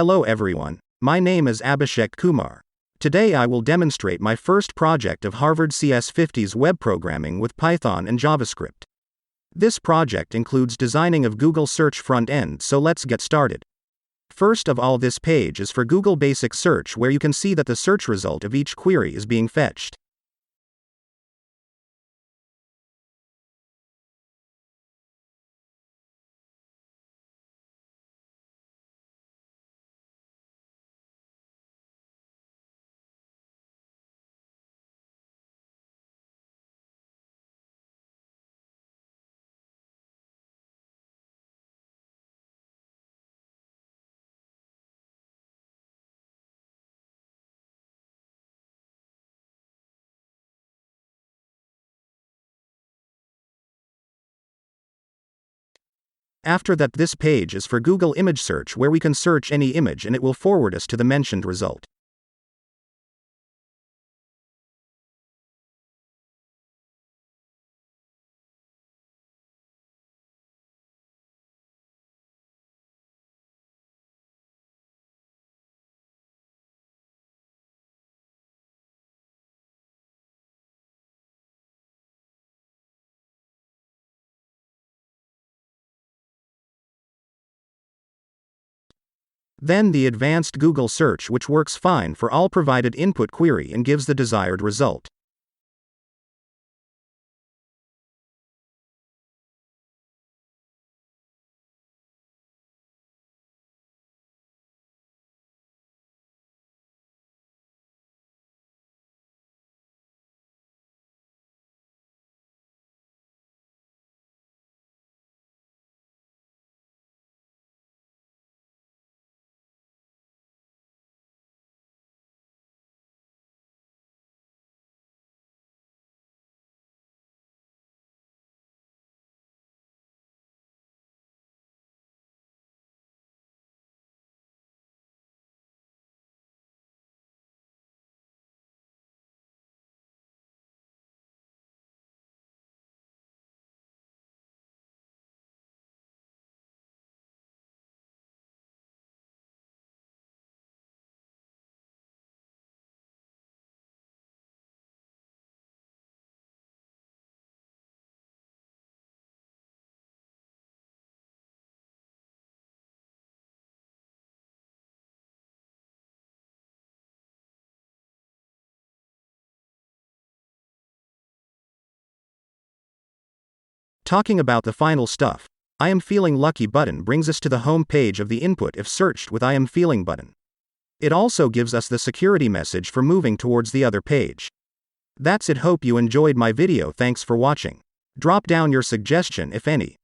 Hello everyone, my name is Abhishek Kumar. Today I will demonstrate my first project of Harvard CS50's web programming with Python and JavaScript. This project includes designing of Google Search front end, so let's get started. First of all, this page is for Google Basic Search, where you can see that the search result of each query is being fetched. After that, this page is for Google Image Search, where we can search any image and it will forward us to the mentioned result. Then the advanced Google search, which works fine for all provided input query and gives the desired result. Talking about the final stuff, I am feeling lucky button brings us to the home page of the input if searched with I am feeling button. It also gives us the security message for moving towards the other page. That's it. Hope you enjoyed my video. Thanks for watching. Drop down your suggestion if any.